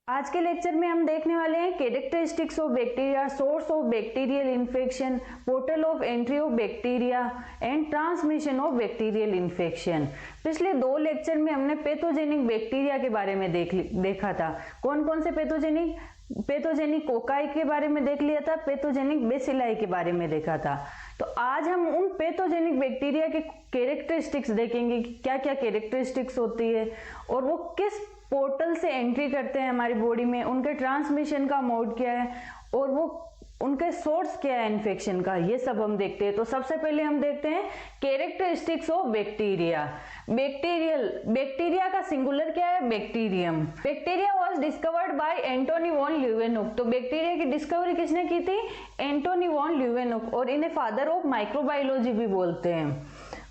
आज के लेक्चर में हम देखने वाले हैं characteristics of bacteria, source of bacterial infection, portal of entry of bacteria and transmission of bacterial infection. पिछले दो लेक्चर में हमने पैथोजेनिक बैक्टीरिया के बारे में देखा था। कौन कौन से पैथोजेनिक कोकाई के बारे में देख लिया था, पैथोजेनिक बेसिलाई के बारे में देखा था। तो आज हम उन पैथोजेनिक बैक्टीरिया के कैरेक्टरिस्टिक्स देखेंगे कि क्या क्या कैरेक्टरिस्टिक्स होती है और वो किस पोर्टल से एंट्री करते हैं हमारी बॉडी में, उनके ट्रांसमिशन का मोड क्या है और वो उनके सोर्स क्या है इन्फेक्शन का, ये सब हम देखते हैं। तो सबसे पहले हम देखते हैं कैरेक्टरिस्टिक्स ऑफ बैक्टीरिया। बैक्टीरिया का सिंगुलर क्या है? Bacterium. Bacteria was discovered by Antonie van Leeuwenhoek. तो बैक्टीरिया की डिस्कवरी किसने की थी? एंटोनी वॉन ल्यूवेनुक, और इन्हें फादर ऑफ माइक्रोबायोलॉजी भी बोलते हैं।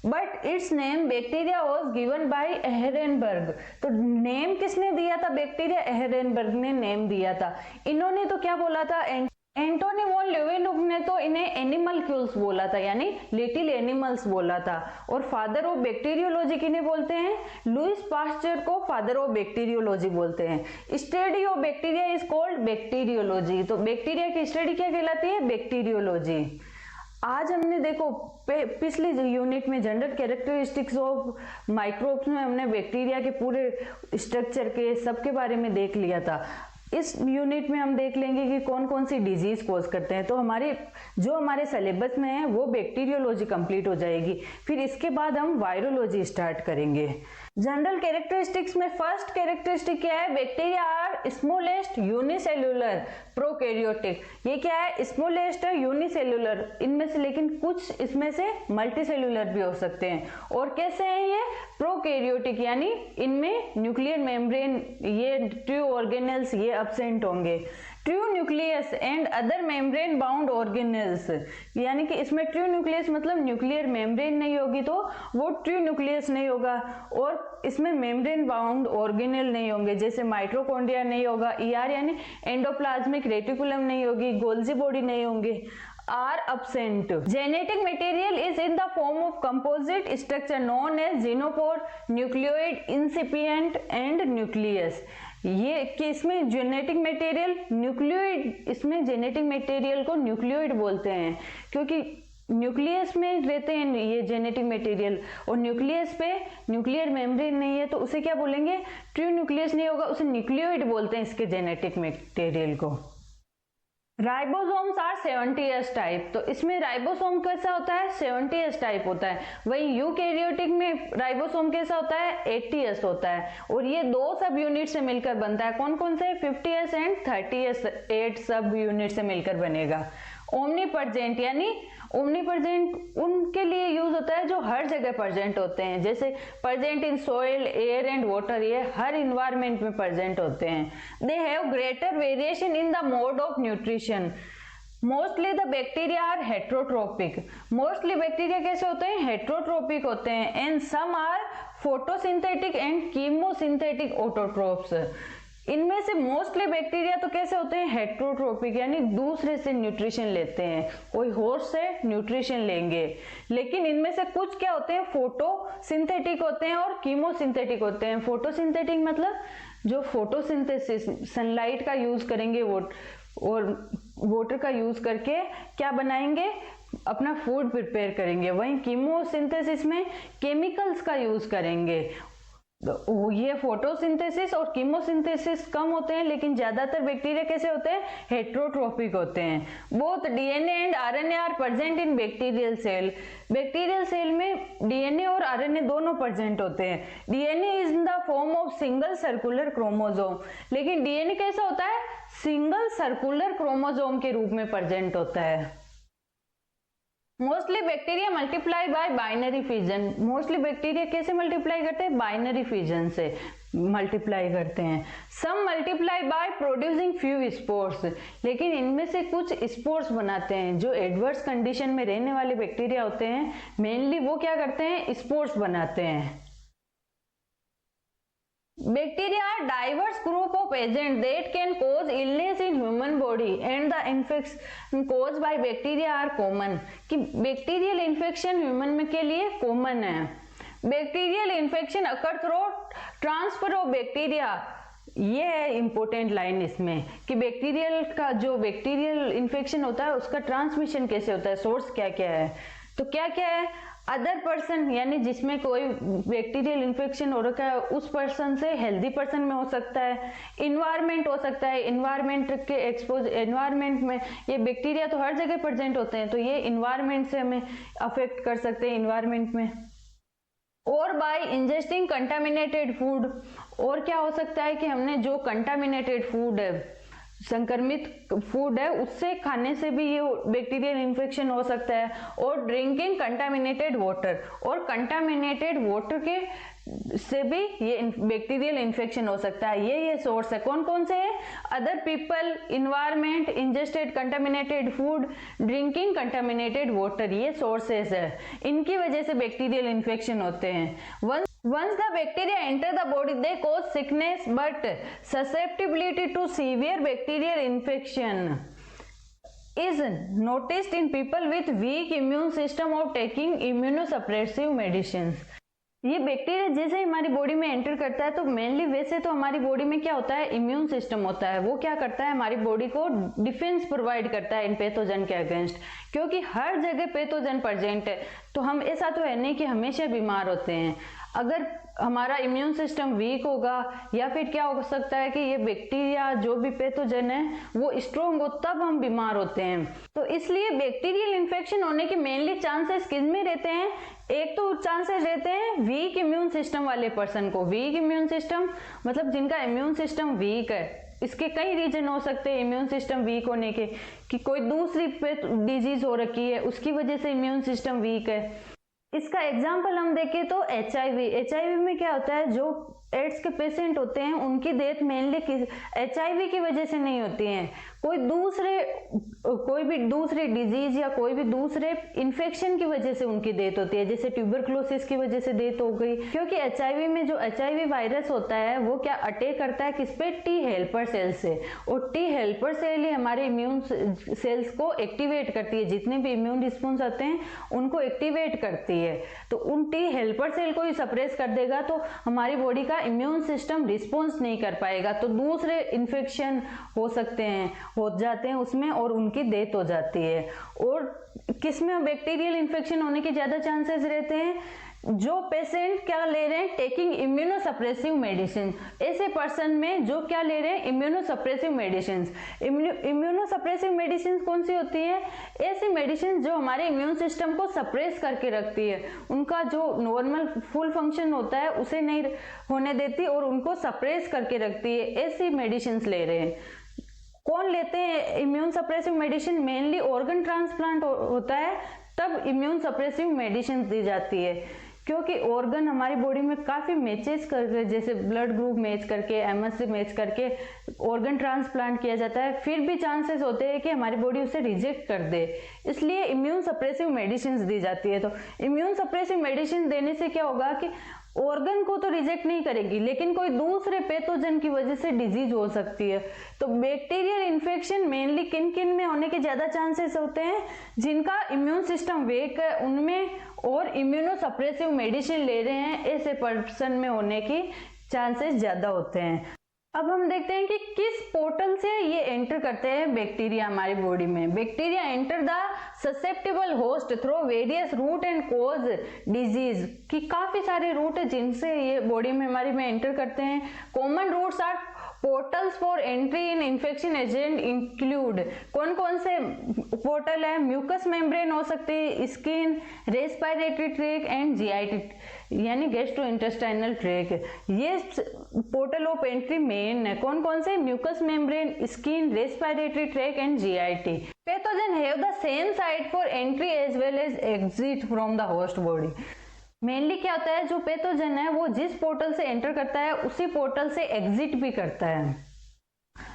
But its name bacteria was given by Ehrenberg. तो नेम किसने दिया था? बैक्टीरिया एहरेनबर्ग ने नेम दिया था। इन्होंने तो क्या बोला था? एंटोनी वॉन ल्यूवेनुक ने तो इन्हें एनिमलक्यूल्स बोला था, यानी लिटिल एनिमल्स बोला था। और फादर ऑफ बैक्टीरियोलॉजी किन्हें बोलते हैं? लुइस पास्चर को फादर ऑफ बैक्टीरियोलॉजी बोलते हैं। Study of bacteria is called bacteriology. तो बैक्टीरिया की स्टडी क्या कहलाती है? बैक्टीरियोलॉजी। आज हमने देखो पिछले यूनिट में जनरल कैरेक्टरिस्टिक्स ऑफ माइक्रोब्स में हमने बैक्टीरिया के पूरे स्ट्रक्चर के सबके बारे में देख लिया था। इस यूनिट में हम देख लेंगे कि कौन कौन सी डिजीज कॉज करते हैं। तो हमारे सिलेबस में है वो बैक्टीरियोलॉजी कंप्लीट हो जाएगी। फिर इसके बाद हम वायरोलॉजी स्टार्ट करेंगे। जनरल कैरेक्टरिस्टिक्स में फर्स्ट कैरेक्टरिस्टिक क्या है? Bacteria are smallest unicellular prokaryotic. ये क्या है? स्मॉलेस्ट है, यूनिसेल्युलर इनमें से, लेकिन कुछ इसमें से मल्टीसेल्युलर भी हो सकते हैं। और कैसे हैं ये? प्रोकैरियोटिक, यानी इनमें न्यूक्लियर मेम्ब्रेन, ये ट्रू ऑर्गेनेल्स ये अब्सेंट होंगे। True nucleus and other membrane bound organelles, यानी कि इसमें ट्रू न्यूक्लियस मतलब न्यूक्लियर मेम्ब्रेन नहीं होगी तो वो ट्रू न्यूक्लियस नहीं होगा, और इसमें मेम्ब्रेन बाउंड ऑर्गेनेल नहीं होंगे, जैसे माइटोकॉन्ड्रिया नहीं होगा, ईआर यानी एंडोप्लाज्मिक रेटिकुलम नहीं होगी, गोल्जी बॉडी नहीं होंगे, are absent. Genetic material is in the form of composite structure known as xenophore, nucleoid, incipient and nucleus. ये कि इसमें जेनेटिक मटेरियल न्यूक्लियोइड, इसमें जेनेटिक मटेरियल को न्यूक्लियोइड बोलते हैं क्योंकि न्यूक्लियस में रहते हैं ये जेनेटिक मटेरियल, और न्यूक्लियस पे न्यूक्लियर मेम्ब्रेन नहीं है तो उसे क्या बोलेंगे? ट्रू न्यूक्लियस नहीं होगा, उसे न्यूक्लियोइड बोलते हैं इसके जेनेटिक मटेरियल को। Ribosomes are 70s type. तो इसमें राइबोसोम कैसा होता है? 70s टाइप होता है। वही यूकैरियोटिक में राइबोसोम कैसा होता है? 80s होता है। और ये दो सब यूनिट से मिलकर बनता है। कौन कौन से? 50s एंड 30s, 8 सब यूनिट से मिलकर बनेगा। ओमनीप्रेजेंट, यानी ओमनीप्रेजेंट उनके लिए यूज होता है जो हर जगह प्रेजेंट होते हैं, जैसे present in soil, air and water, ये हर इन्वायरमेंट में प्रेजेंट होते हैं। They have greater variation in the mode of nutrition. Mostly the bacteria are heterotrophic. Mostly bacteria कैसे होते हैं? हेट्रोट्रोपिक होते हैं। And some are photosynthetic and chemosynthetic autotrophs. इनमें से मोस्टली बैक्टीरिया तो कैसे होते हैं? हेट्रोट्रोपिक, यानी दूसरे से न्यूट्रिशन लेते हैं, कोई होस्ट से न्यूट्रिशन लेंगे। लेकिन इनमें से कुछ क्या होते हैं? फोटोसिंथेटिक होते हैं और कीमोसिंथेटिक होते हैं। फोटोसिंथेटिक मतलब जो फोटोसिंथेसिस, सनलाइट का यूज करेंगे वो, और वाटर का यूज करके क्या बनाएंगे? अपना फूड प्रिपेयर करेंगे। वहीं कीमोसिंथेसिस में केमिकल्स का यूज करेंगे। तो ये फोटोसिंथेसिस और कीमोसिंथेसिस कम होते हैं, लेकिन ज्यादातर बैक्टीरिया कैसे होते हैं? हेट्रोट्रोपिक होते हैं। Both DNA and RNA are present in bacterial cell. Bacterial cell में डीएनए और आरएनए दोनों प्रेजेंट होते हैं। DNA is in the form of single circular chromosome. लेकिन डीएनए कैसा होता है? सिंगल सर्कुलर क्रोमोसोम के रूप में प्रेजेंट होता है। Mostly bacteria multiply by binary fission. Mostly bacteria कैसे मल्टीप्लाई करते हैं? बाइनरी फिजन से मल्टीप्लाई करते हैं। Some multiply by producing few spores. लेकिन इनमें से कुछ स्पोर्स बनाते हैं। जो एडवर्स कंडीशन में रहने वाले बैक्टीरिया होते हैं मेनली वो क्या करते हैं? स्पोर्स बनाते हैं। Bacteria are diverse group of agents that can cause illness in human body and the infection caused by bacteria are common। कि बैक्टीरियल इन्फेक्शन ह्यूमन में के लिए कॉमन है। Bacterial infection occur through transfer of bacteria ये है important line इसमें कि bacterial का जो बैक्टीरियल इन्फेक्शन होता है उसका ट्रांसमिशन कैसे होता है, सोर्स क्या क्या है। तो क्या क्या है, अदर पर्सन यानी जिसमें कोई बैक्टीरियल इन्फेक्शन हो रखा है उस पर्सन से हेल्दी पर्सन में हो सकता है, इन्वायरमेंट हो सकता है, इन्वायरमेंट के एक्सपोज, इन्वायरमेंट में ये बैक्टीरिया तो हर जगह प्रेजेंट होते हैं, तो ये इन्वायरमेंट से हमें अफेक्ट कर सकते हैं इन्वायरमेंट में। और बाय इंजेस्टिंग कंटामिनेटेड फूड, और क्या हो सकता है कि हमने जो कंटामिनेटेड फूड है, संक्रमित फूड है, उससे खाने से भी ये बैक्टीरियल इन्फेक्शन हो सकता है। और ड्रिंकिंग कंटामिनेटेड वाटर, और कंटामिनेटेड वाटर के से भी ये बैक्टीरियल इन्फेक्शन हो सकता है। ये सोर्स है, कौन कौन से है, other people, environment, ingested contaminated food, drinking contaminated water, ये सोर्सेस है, इनकी वजह से बैक्टीरियल इन्फेक्शन होते हैं। Once the bacteria enter the body, they cause sickness, but susceptibility to severe bacterial infection is noticed in people with weak immune system of taking immunosuppressive medicines. ये bacteria जैसे हमारी body में enter करता है तो mainly वैसे तो हमारी बॉडी में क्या होता है, इम्यून सिस्टम होता है, वो क्या करता है, हमारी बॉडी को डिफेंस प्रोवाइड करता है इन पैथोजन के अगेंस्ट, क्योंकि हर जगह पैथोजन प्रेजेंट है। तो हम ऐसा तो है नहीं कि हमेशा बीमार होते हैं। अगर हमारा इम्यून सिस्टम वीक होगा या फिर क्या हो सकता है कि ये बैक्टीरिया जो भी पैथोजन है वो स्ट्रोंग हो, तब हम बीमार होते हैं। तो इसलिए बैक्टीरियल इन्फेक्शन होने के मेनली चांसेस किस में रहते हैं, एक तो चांसेस रहते हैं वीक इम्यून सिस्टम वाले पर्सन को। वीक इम्यून सिस्टम मतलब जिनका इम्यून सिस्टम वीक है, इसके कई रीजन हो सकते हैं इम्यून सिस्टम वीक होने के, कि कोई दूसरी डिजीज हो रखी है उसकी वजह से इम्यून सिस्टम वीक है। इसका एग्जाम्पल हम देखें तो HIV में क्या होता है, जो एड्स के पेशेंट होते हैं उनकी डेथ मेनली HIV की वजह से नहीं होती है, कोई भी दूसरे डिजीज या कोई भी दूसरे इन्फेक्शन की वजह से उनकी डेथ होती है, जैसे ट्यूबरक्लोसिस की वजह से डेथ हो गई। क्योंकि HIV में जो HIV वायरस होता है वो क्या अटैक करता है किस पे, टी हेल्पर सेल से, और टी हेल्पर सेल ही हमारे इम्यून सेल्स को एक्टिवेट करती है, जितने भी इम्यून रिस्पॉन्स आते हैं उनको एक्टिवेट करती है। तो उन टी हेल्पर सेल को ही सप्रेस कर देगा तो हमारी बॉडी का इम्यून सिस्टम रिस्पॉन्स नहीं कर पाएगा, तो दूसरे इन्फेक्शन हो सकते हैं, हो जाते हैं उसमें और उनकी डेथ हो जाती है। और किसमें बैक्टीरियल इन्फेक्शन होने के ज्यादा चांसेस रहते हैं, जो पेशेंट क्या ले रहे हैं, टेकिंग इम्यूनोसप्रेसिव मेडिसिन, ऐसे पर्सन में जो क्या ले रहे हैं, इम्यूनोसप्रेसिव मेडिसिन। इम्यूनोसप्रेसिव मेडिसिन कौन सी होती है, ऐसी मेडिसिन जो हमारे इम्यून सिस्टम को सप्रेस करके रखती है, उनका जो नॉर्मल फुल फंक्शन होता है उसे नहीं होने देती और उनको सप्रेस करके रखती है, ऐसी मेडिसिन ले रहे हैं। कौन लेते हैं immune suppressive medicine, mainly organ transplant होता है तब इम्यून सप्रेसिव मेडिसिन दी जाती है, क्योंकि ऑर्गन हमारी बॉडी में काफी मैचेस करके, जैसे ब्लड ग्रुप मैच करके, एमएससी मैच करके ऑर्गन ट्रांसप्लांट किया जाता है, फिर भी चांसेस होते हैं कि हमारी बॉडी उसे रिजेक्ट कर दे, इसलिए इम्यून सप्रेसिव मेडिसिन दी जाती है। तो इम्यून सप्रेसिव मेडिसिन देने से क्या होगा कि ऑर्गन को तो रिजेक्ट नहीं करेगी लेकिन कोई दूसरे पैथोजन की वजह से डिजीज हो सकती है। तो बैक्टीरियल इन्फेक्शन मेनली किन किन में होने के ज्यादा चांसेस होते हैं, जिनका इम्यून सिस्टम वीक है उनमें, और इम्यूनोसप्रेसिव मेडिसिन ले रहे हैं ऐसे पर्सन में होने की चांसेस ज्यादा होते हैं। अब हम देखते हैं कि किस पोर्टल से ये एंटर करते हैं बैक्टीरिया हमारी बॉडी में। Bacteria enter the susceptible host through various route and cause disease, की काफी सारे रूट है जिनसे ये बॉडी में हमारी में एंटर करते हैं। Common routes are portals for entry in infection agent include, कौन कौन से पोर्टल है, म्यूकस मेम्ब्रेन हो सकती है, skin, respiratory tract and GIT यानी गैस्ट्रोइंटेस्टाइनल ट्रैक, ये पोर्टल ऑफ एंट्री मेन है। कौन कौन से, mucus membrane, skin, respiratory tract and GIT. Pathogen have the same site for entry as well as exit from the host body. Mainly क्या होता है, जो पैथोजन है वो जिस पोर्टल से एंटर करता है उसी पोर्टल से एग्जिट भी करता है।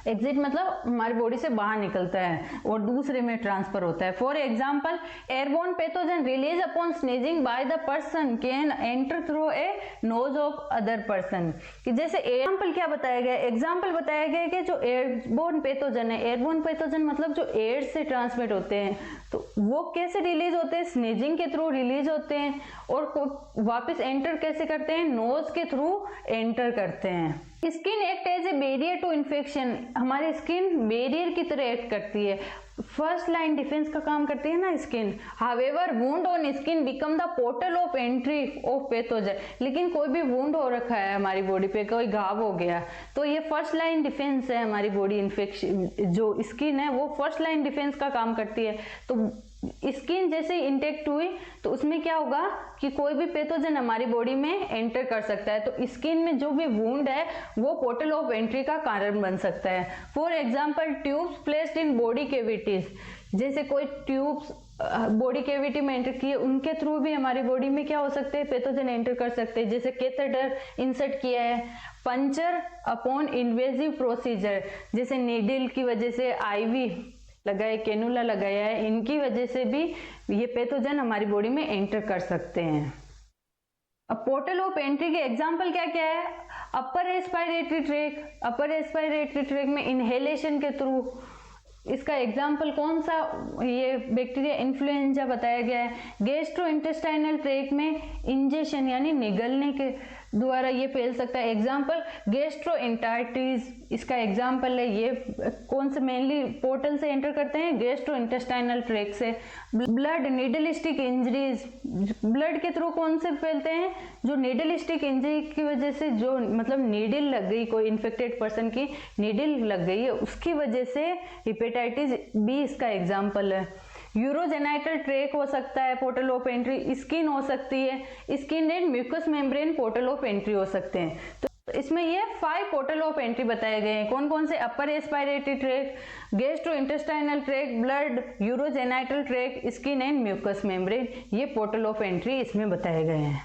एग्जिट मतलब हमारी बॉडी से बाहर निकलता है और दूसरे में ट्रांसफर होता है। For example, airborne pathogen release upon sneezing by the person can enter through a nose of other person. कि जैसे एग्जाम्पल क्या बताया गया, एग्जाम्पल बताया गया कि जो एयरबोर्न पैथोजन है, एयरबोर्न पैथोजन मतलब जो एयर से ट्रांसमिट होते हैं, तो वो कैसे रिलीज होते हैं, स्नीजिंग के थ्रू रिलीज होते हैं, और वापस एंटर कैसे करते हैं, नोज के थ्रू एंटर करते हैं। Skin act as a barrier to infection, हमारी स्किन बैरियर की तरह एक्ट करती है, फर्स्ट लाइन डिफेंस का काम करती है ना skin. However wound on skin become the portal of entry of pathogen, लेकिन कोई भी वुंड हो रखा है हमारी बॉडी पे, कोई घाव हो गया, तो ये फर्स्ट लाइन डिफेंस है हमारी बॉडी इन्फेक्शन, जो स्किन है वो फर्स्ट लाइन डिफेंस का काम करती है। तो स्किन जैसे इंटेक्ट हुई तो उसमें क्या होगा कि कोई भी पैथोजन हमारी बॉडी में एंटर कर सकता है, तो स्किन में जो भी वुंड है वो पोर्टल ऑफ एंट्री का कारण बन सकता है। For example tubes placed in body cavities, जैसे कोई ट्यूब्स बॉडी कैविटी में एंटर किए, उनके थ्रू भी हमारी बॉडी में क्या हो सकते हैं, पैथोजन एंटर कर सकते हैं। जैसे कैथेटर इंसर्ट किया है, पंचर अपॉन इन्वेजिव प्रोसीजर, जैसे नीडल की वजह से आईवी लगाया, कैनुला लगाया है, इनकी वजह से भी ये पैथोजन हमारी बॉडी में एंटर कर सकते हैं। अब पोर्टल ऑफ एंट्री के एग्जाम्पल क्या क्या है, अपर रेस्पिरेटरी ट्रैक, अपर रेस्पिरेटरी ट्रैक में इनहेलेशन के थ्रू, इसका एग्जाम्पल कौन सा, ये बैक्टीरिया इन्फ्लुएंजा बताया गया है। गैस्ट्रो इंटेस्टाइनल ट्रैक में इंजेक्शन यानी निगलने के द्वारा ये फैल सकता है, एग्जाम्पल गैस्ट्रोएंटेराइटिस इसका एग्जाम्पल है। ये कौन से मेनली पोर्टल से एंटर करते हैं, गैस्ट्रो इंटेस्टाइनल ट्रैक से। Blood needle stick injuries, blood के थ्रू कौन से फैलते हैं, जो नीडल स्टिक इंजरी की वजह से, जो मतलब नीडल लग गई, कोई इन्फेक्टेड पर्सन की नीडल लग गई है उसकी वजह से हेपेटाइटिस बी इसका एग्जाम्पल है। यूरोजेनाइटल ट्रैक हो सकता है पोर्टल ऑफ एंट्री, स्किन हो सकती है, skin and mucus membrane portal of entry हो सकते हैं। तो इसमें ये 5 पोर्टल ऑफ एंट्री बताए गए हैं, कौन कौन से, upper respiratory tract, gastrointestinal tract, blood, urogenital tract, skin and mucus membrane, ये पोर्टल ऑफ एंट्री इसमें बताए गए हैं।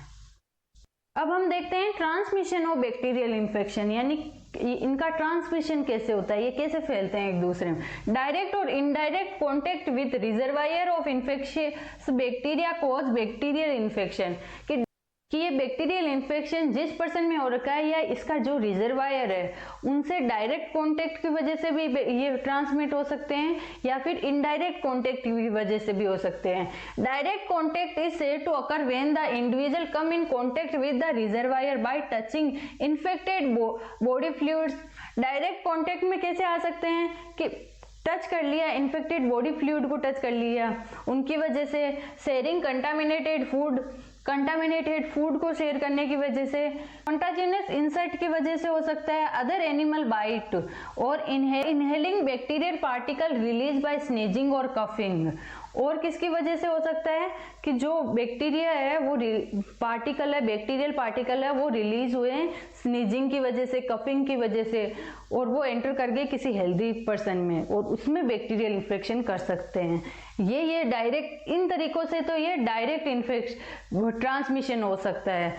अब हम देखते हैं ट्रांसमिशन ऑफ बैक्टीरियल इन्फेक्शन, यानी इनका ट्रांसमिशन कैसे होता है, ये कैसे फैलते हैं एक दूसरे में। डायरेक्ट और indirect contact with reservoir of infectious bacteria cause bacterial infection, कि ये बैक्टीरियल इन्फेक्शन जिस पर्सन में हो रखा है या इसका जो रिजर्वायर है उनसे डायरेक्ट कांटेक्ट की वजह से भी ये ट्रांसमिट हो सकते हैं, या फिर इनडायरेक्ट कांटेक्ट की वजह से भी हो सकते हैं। Direct contact is said to occur when the individual come in contact with the reservoir by touching infected body fluids. Direct contact में कैसे आ सकते हैं कि टच कर लिया, इन्फेक्टेड बॉडी फ्लूइड को टच कर लिया, उनकी वजह से शेयरिंग कंटामिनेटेड फूड को शेयर करने की वजह से, कंटाजिनस इंसर्ट की वजह से हो सकता है, अदर एनिमल बाइट और inhaling bacterial particle release by sneezing और कफिंग। और किसकी वजह से हो सकता है कि जो बैक्टीरिया है वो पार्टिकल है, बैक्टीरियल पार्टिकल है, वो रिलीज हुए स्नीजिंग की वजह से, कफिंग की वजह से, और वो एंटर कर गए किसी हेल्दी पर्सन में और उसमें बैक्टीरियल इन्फेक्शन कर सकते हैं। ये डायरेक्ट, इन तरीकों से तो ये डायरेक्ट इन्फेक्शन ट्रांसमिशन हो सकता है।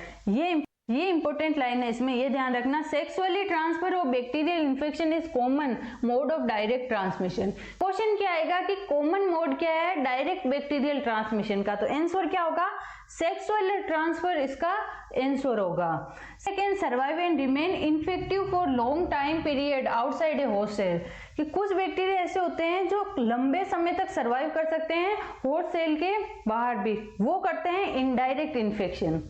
ये इंपॉर्टेंट लाइन है, इसमें ये ध्यान रखना, sexually transfer of bacterial infection is common mode of direct transmission. Question क्या आएगा कि कॉमन मोड क्या है डायरेक्ट बैक्टीरियल ट्रांसमिशन का, तो आंसर क्या होगा, सेक्सुअल ट्रांसफर इसका आंसर होगा। Second, survive and remain infective for long time period outside a host cell, कि कुछ बैक्टीरिया ऐसे होते हैं जो लंबे समय तक सर्वाइव कर सकते हैं होस्ट सेल के बाहर भी, वो करते हैं इनडायरेक्ट इन्फेक्शन।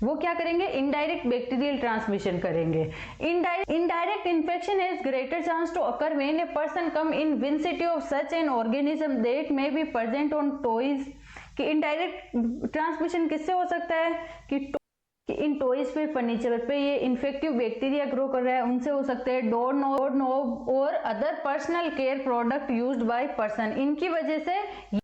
वो क्या करेंगे, इनडायरेक्ट बैक्टीरियल ट्रांसमिशन करेंगे। Indirect infection has greater chance to occur when a person come in vicinity of such an organism that may be present on toys, कि इनडायरेक्ट ट्रांसमिशन किससे हो सकता है कि इन टॉयज पे, फर्नीचर पे ये इन्फेक्टिव बैक्टीरिया ग्रो कर रहा है, उनसे हो सकते हैं डोर नॉब और other personal care product used by person, इनकी वजह से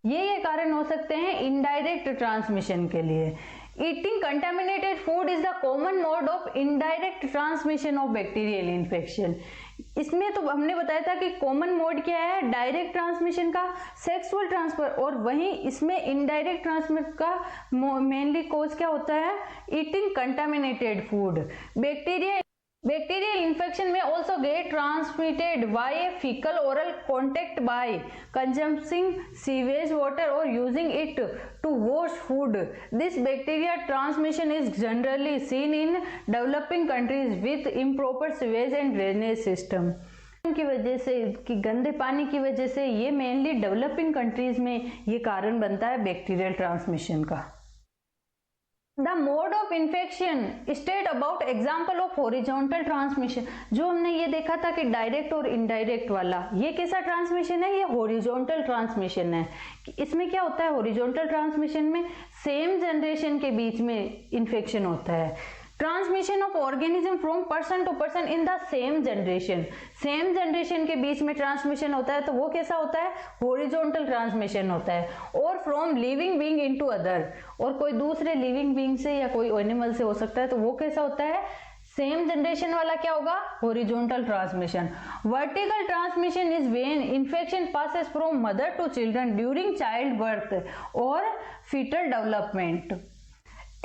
ये कारण हो सकते हैं इनडायरेक्ट ट्रांसमिशन के लिए। Eating contaminated food is the common mode of indirect transmission of bacterial infection. इसमें तो हमने बताया था कि कॉमन मोड क्या है डायरेक्ट ट्रांसमिशन का, सेक्सुअल ट्रांसफर, और वहीं इसमें इनडायरेक्ट ट्रांसमिट का मेनली कॉज क्या होता है, eating contaminated food. Bacterial infection may also get transmitted via fecal oral contact by consuming sewage water or using it to wash food. This bacteria transmission is generally seen in developing countries with improper sewage and drainage system. की वजह से, कि गंदे पानी की वजह से, ये मेनली डेवलपिंग कंट्रीज में ये कारण बनता है बैक्टीरियल ट्रांसमिशन का। The mode of infection state about example of horizontal transmission. जो हमने ये देखा था कि डायरेक्ट और इनडायरेक्ट वाला, ये कैसा ट्रांसमिशन है, ये हॉरिजॉन्टल ट्रांसमिशन है। इसमें क्या होता है, हॉरिजॉन्टल ट्रांसमिशन में सेम जनरेशन के बीच में इन्फेक्शन होता है। Transmission of organism from person to person in the same generation के बीच में ट्रांसमिशन होता है, तो वो कैसा होता है, हॉरिजॉन्टल ट्रांसमिशन होता है। और from living being into other, और कोई दूसरे लिविंग बीइंग से या कोई एनिमल से हो सकता है, तो वो कैसा होता है, सेम जनरेशन वाला क्या होगा, horizontal transmission. Vertical transmission is when infection passes from mother to children during child birth और फीटल डेवलपमेंट।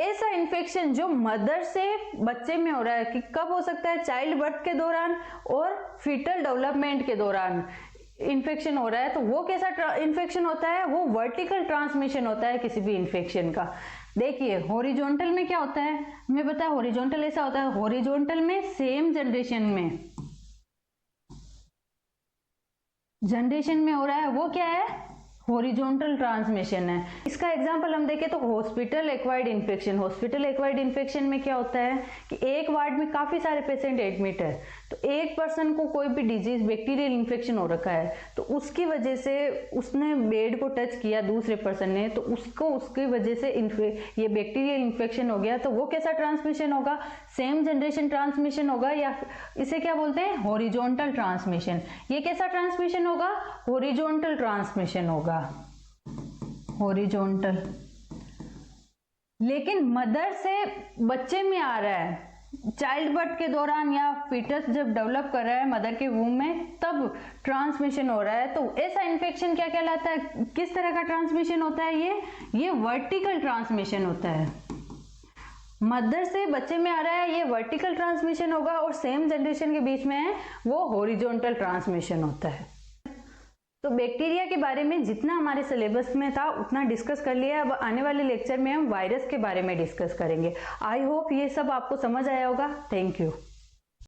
ऐसा इन्फेक्शन जो मदर से बच्चे में हो रहा है, कि कब हो सकता है, चाइल्ड बर्थ के दौरान और फीटल डेवलपमेंट के दौरान इन्फेक्शन हो रहा है, तो वो कैसा इन्फेक्शन होता है, वो वर्टिकल ट्रांसमिशन होता है किसी भी इन्फेक्शन का। देखिए हॉरिजॉन्टल में क्या होता है, हमें पता है हॉरिजॉन्टल ऐसा होता है, हॉरिजॉन्टल में सेम जनरेशन में हो रहा है, वो क्या है, हॉरिजॉन्टल ट्रांसमिशन है। इसका एग्जांपल हम देखें तो हॉस्पिटल एक्वायर्ड इन्फेक्शन में क्या होता है कि एक वार्ड में काफी सारे पेशेंट एडमिट है, तो एक पर्सन को कोई भी डिजीज बैक्टीरियल इन्फेक्शन हो रखा है, तो उसकी वजह से उसने बेड को टच किया दूसरे पर्सन ने, तो उसकी वजह से ये बैक्टीरियल इन्फेक्शन हो गया, तो वो कैसा ट्रांसमिशन होगा, सेम जनरेशन ट्रांसमिशन होगा, या इसे क्या बोलते हैं, हॉरिजॉन्टल ट्रांसमिशन। ये कैसा ट्रांसमिशन होगा, हॉरिजॉन्टल ट्रांसमिशन होगा, हॉरिजॉन्टल। लेकिन मदर से बच्चे में आ रहा है, चाइल्ड बर्थ के दौरान या फीटस जब डेवलप कर रहा है मदर के वूम में, तब ट्रांसमिशन हो रहा है, तो ऐसा इन्फेक्शन क्या कहलाता है, किस तरह का ट्रांसमिशन होता है, ये वर्टिकल ट्रांसमिशन होता है। मदर से बच्चे में आ रहा है, ये वर्टिकल ट्रांसमिशन होगा, और सेम जनरेशन के बीच में है, वो हॉरिजॉन्टल ट्रांसमिशन होता है। तो बैक्टीरिया के बारे में जितना हमारे सिलेबस में था उतना डिस्कस कर लिया। अब आने वाले लेक्चर में हम वायरस के बारे में डिस्कस करेंगे। आई होप ये सब आपको समझ आया होगा। Thank you.